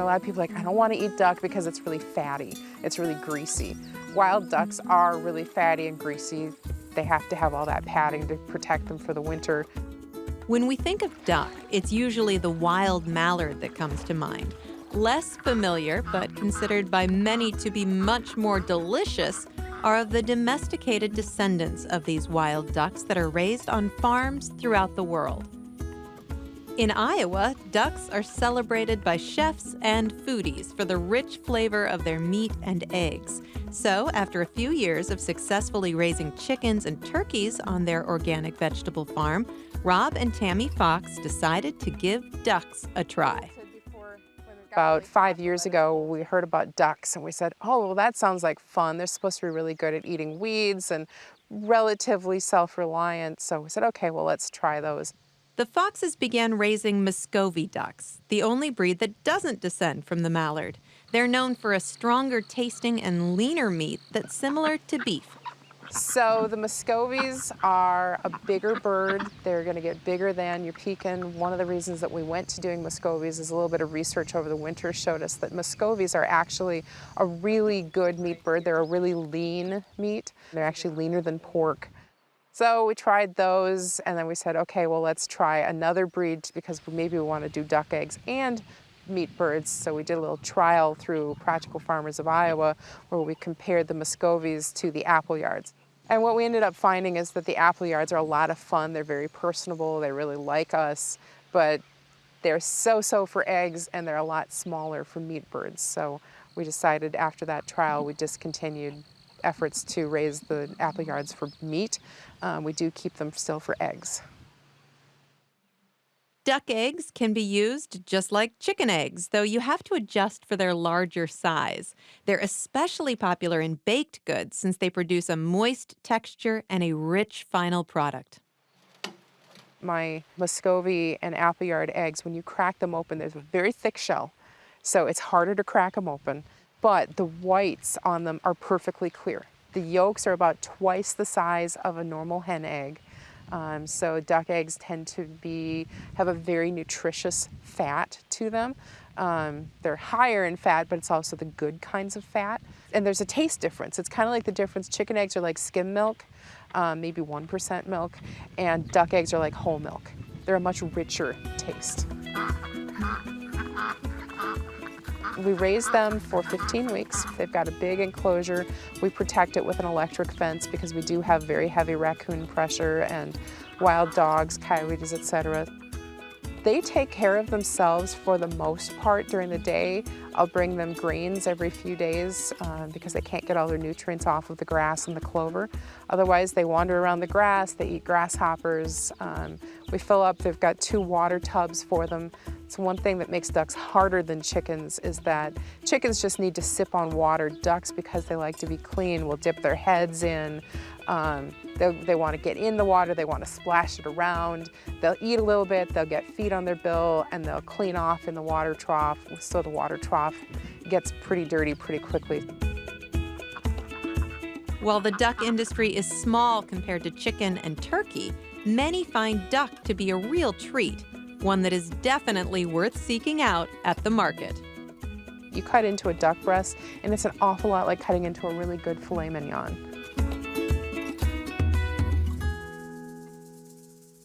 a lot of people are like, I don't want to eat duck because it's really fatty. It's really greasy. Wild ducks are really fatty and greasy. They have to have all that padding to protect them for the winter. When we think of duck, it's usually the wild mallard that comes to mind. Less familiar, but considered by many to be much more delicious, are of the domesticated descendants of these wild ducks that are raised on farms throughout the world. In Iowa, ducks are celebrated by chefs and foodies for the rich flavor of their meat and eggs. So, after a few years of successfully raising chickens and turkeys on their organic vegetable farm, Rob and Tammy Fox decided to give ducks a try. About 5 years ago, we heard about ducks and we said, oh, well, that sounds like fun. They're supposed to be really good at eating weeds and relatively self-reliant. So we said, okay, well, let's try those. The Foxes began raising Muscovy ducks, the only breed that doesn't descend from the mallard. They're known for a stronger tasting and leaner meat that's similar to beef. So the Muscovies are a bigger bird. They're going to get bigger than your pekin. One of the reasons that we went to doing Muscovies is a little bit of research over the winter showed us that Muscovies are actually a really good meat bird. They're a really lean meat. They're actually leaner than pork. So we tried those, and then we said, okay, well, let's try another breed because maybe we want to do duck eggs and meat birds. So we did a little trial through Practical Farmers of Iowa where we compared the Muscovies to the Appleyards. And what we ended up finding is that the Appleyards are a lot of fun. They're very personable. They really like us, but they're so-so for eggs, and they're a lot smaller for meat birds. So we decided after that trial, we discontinued efforts to raise the Appleyards for meat. We do keep them still for eggs. Duck eggs can be used just like chicken eggs, though you have to adjust for their larger size. They're especially popular in baked goods since they produce a moist texture and a rich final product. My Muscovy and Appleyard eggs, when you crack them open, there's a very thick shell, so it's harder to crack them open, but the whites on them are perfectly clear. The yolks are about twice the size of a normal hen egg. So duck eggs tend to have a very nutritious fat to them. They're higher in fat, but it's also the good kinds of fat. And there's a taste difference. It's kind of like the difference. Chicken eggs are like skim milk, maybe 1% milk, and duck eggs are like whole milk. They're a much richer taste. We raise them for 15 weeks. They've got a big enclosure. We protect it with an electric fence because we do have very heavy raccoon pressure and wild dogs, coyotes, etc. They take care of themselves for the most part during the day. I'll bring them grains every few days because they can't get all their nutrients off of the grass and the clover. Otherwise, they wander around the grass, they eat grasshoppers. We fill up, they've got 2 water tubs for them. So one thing that makes ducks harder than chickens is that chickens just need to sip on water. Ducks, because they like to be clean, will dip their heads in. They want to get in the water, they want to splash it around. They'll eat a little bit, they'll get feet on their bill, and they'll clean off in the water trough. So the water trough gets pretty dirty pretty quickly. While the duck industry is small compared to chicken and turkey, many find duck to be a real treat, one that is definitely worth seeking out at the market. You cut into a duck breast, and it's an awful lot like cutting into a really good filet mignon.